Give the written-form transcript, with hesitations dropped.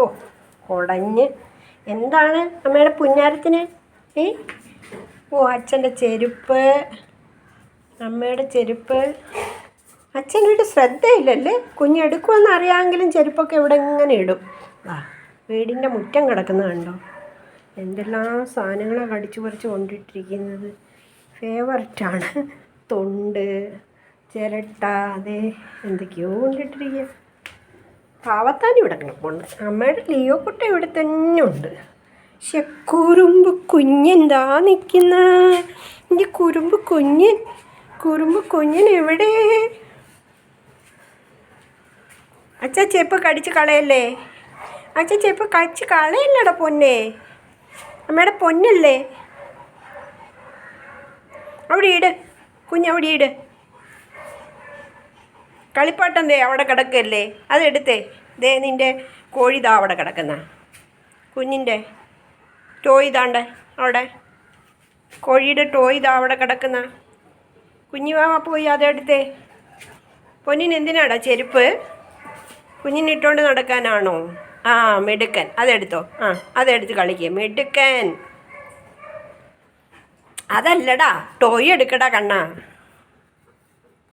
ഓ കുടഞ്ഞ് എന്താണ് അമ്മയുടെ പുന്നാരത്തിന് ഓ അച്ഛൻ്റെ ചെരുപ്പ്, അമ്മയുടെ ചെരുപ്പ്. അച്ഛൻ വീട്ടിൽ ശ്രദ്ധയില്ലല്ലേ, കുഞ്ഞെടുക്കുമെന്ന് അറിയാമെങ്കിലും ചെരുപ്പൊക്കെ ഇവിടെ ഇങ്ങനെ ഇടും. വീടിൻ്റെ മുറ്റം കിടക്കുന്നത് കണ്ടോ, എന്തെല്ലാം സാധനങ്ങളാണ് കടിച്ചു പറിച്ച് കൊണ്ടിട്ടിരിക്കുന്നത്. ഫേവററ്റാണ്. തൊണ്ട്, ചിരട്ട, അതേ എന്തൊക്കെയോ കൊണ്ടിട്ടിരിക്കുക. പാവത്താനി ഇവിടെ കിടപ്പുണ്ട്. അമ്മയുടെ ലിയോ കുട്ട ഇവിടെ തന്നെ ഉണ്ട്. പക്ഷെ കുറുമ്പ് കുഞ്ഞെന്താ നിൽക്കുന്ന, എൻ്റെ കുറുമ്പ് കുഞ്ഞൻ എവിടെ? അച്ഛാ ചെപ്പ് കടിച്ച് കളയല്ലേ, അച്ഛാ ചെപ്പ് കടിച്ച് കളയല്ലടാ പൊന്നെ, അമ്മയുടെ പൊന്നല്ലേ. അവിടെ ഇട് കുഞ്ഞവിടെ ഇട്. കളിപ്പാട്ടം ദേ അവിടെ കിടക്കല്ലേ, അതെടുത്തേ. ദേ നിൻ്റെ കോഴി ഇതാ അവിടെ കിടക്കുന്ന, കുഞ്ഞിൻ്റെ ടോയ് ഇതാണ്ട് അവിടെ, കോഴിയുടെ ടോയ് ഇതാ അവിടെ കിടക്കുന്ന. കുഞ്ഞുമാമ പോയി അതെടുത്തേ. പൊന്നിന് എന്തിനാടാ ചെരുപ്പ്? കുഞ്ഞിനിട്ടുകൊണ്ട് നടക്കാനാണോ? ആ മിടുക്കൻ, അതെടുത്തോ. അതെടുത്ത് കളിക്കുക, മിടുക്കൻ. അതല്ലടാ ടോയ് എടുക്കടാ കണ്ണാ.